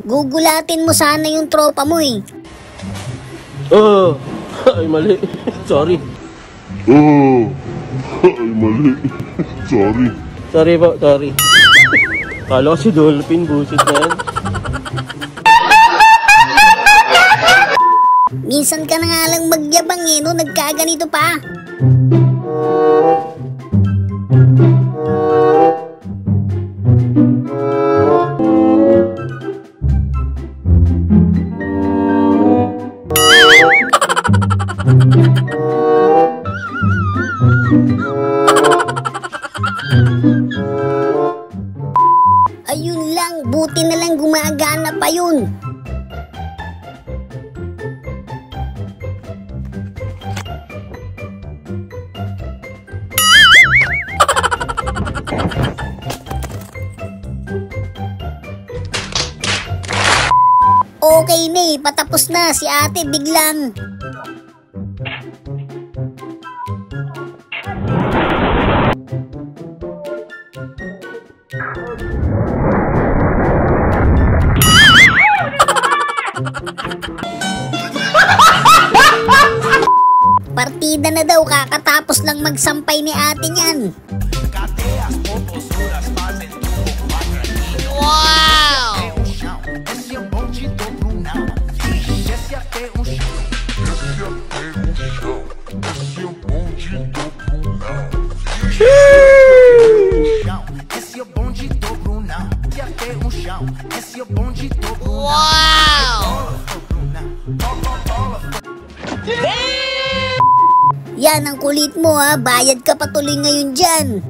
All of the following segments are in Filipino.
Gugulatin mo sana yung tropa mo eh. Ay mali. Sorry. Ay mali. Sorry. Sorry po, sorry. Kala ko si Dolphin, busit na yan. Minsan ka na nga lang magyabang eh, no? Nagkaganito pa. Ayun lang, buti na lang gumagana pa yun. Okay na eh, patapos na si ate biglang. Partida na daw, kakatapos lang magsampay ni ate niyan. Wow! Yan ang kulit mo ha, bayad ka patuloy ngayon dyan.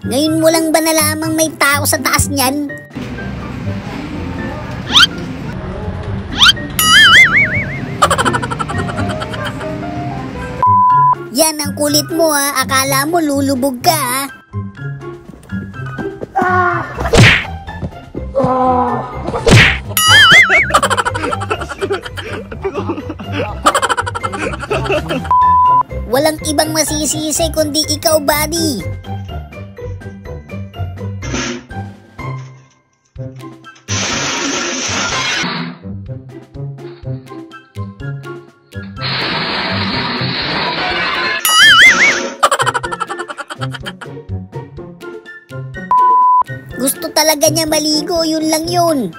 Ngayon mo lang ba nalamang may tao sa taas niyan? Yan ang kulit mo ha, akala mo lulubog ka ha. Walang ibang masisisi kundi ikaw, buddy. Gusto talaga niya maligo, yun lang yun.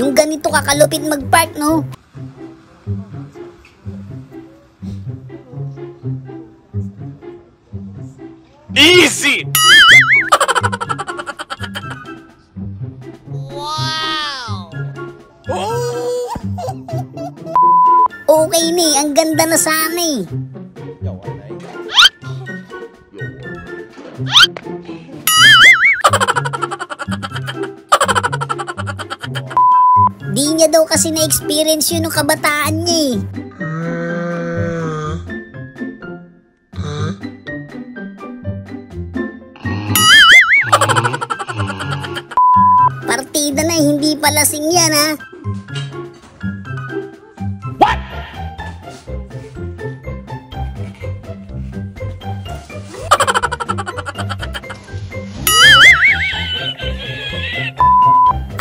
Yung ganito kakalupit mag-park, no? Easy! Wow! Okay ni, ang ganda na sana eh. Di niya daw kasi na-experience yun nung kabataan niya eh. Partida na, hindi pa lasing yan ha. What?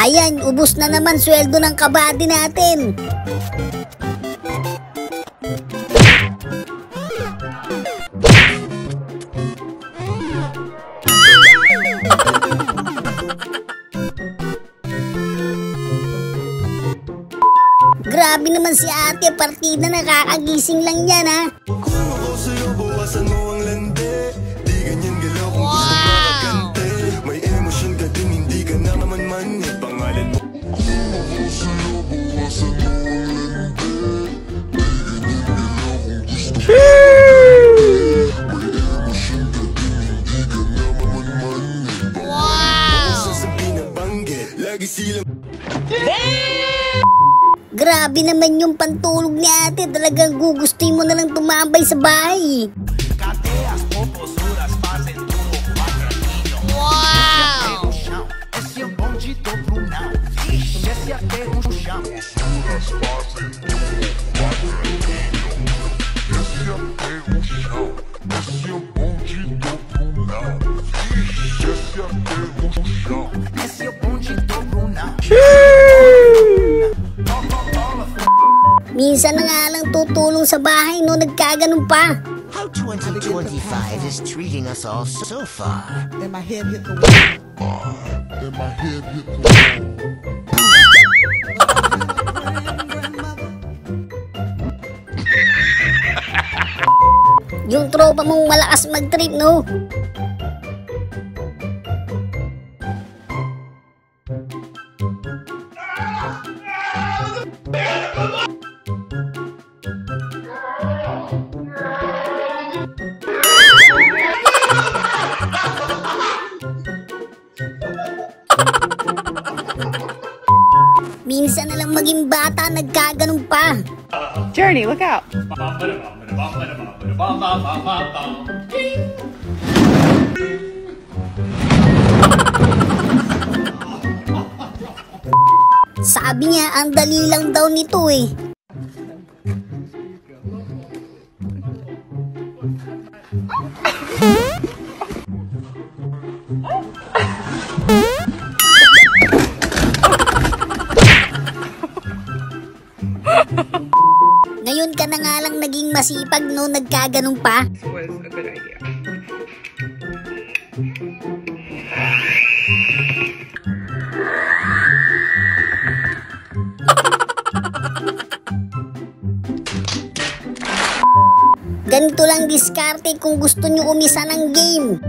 Ayan, ubos na naman sweldo ng kabady natin. Grabe naman si ate, partida na, kakagising lang yan ha. Wow! May emosyon ka din, hindi ka na naman pangalan mo. Lagi silang Grabe naman yung pantulog ni ate. Talagang gugustuhin mo na lang tumambay sa bahay. Wow! Minsan na nga lang tutulong sa bahay no, nagkaganon pa. How 2025 is treating us all so far. Then my head hit the wall. Yung tropa mong malakas mag-trip no. Minsan na lang maging bata, nagkaganon pa. Journey, look out. Sabi niya, ang dali lang daw nito eh. Ngayon ka na nga lang naging masipag no, nagkaganon pa. This was a good idea. Ganito lang diskarte kung gusto nyo umisa ng game.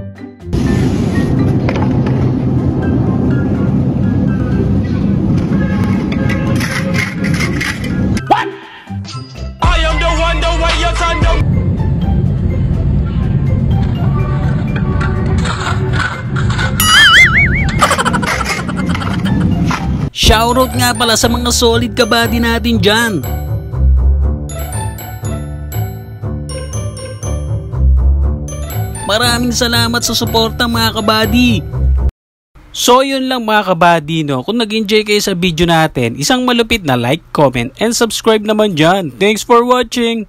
I am the one, the way you turn the Shoutout nga pala sa mga solid kabady natin dyan. Maraming salamat sa suporta mga kabady. So yun lang mga kabady no. Kung nag-enjoy kayo sa video natin, isang malupit na like, comment, and subscribe naman dyan. Thanks for watching!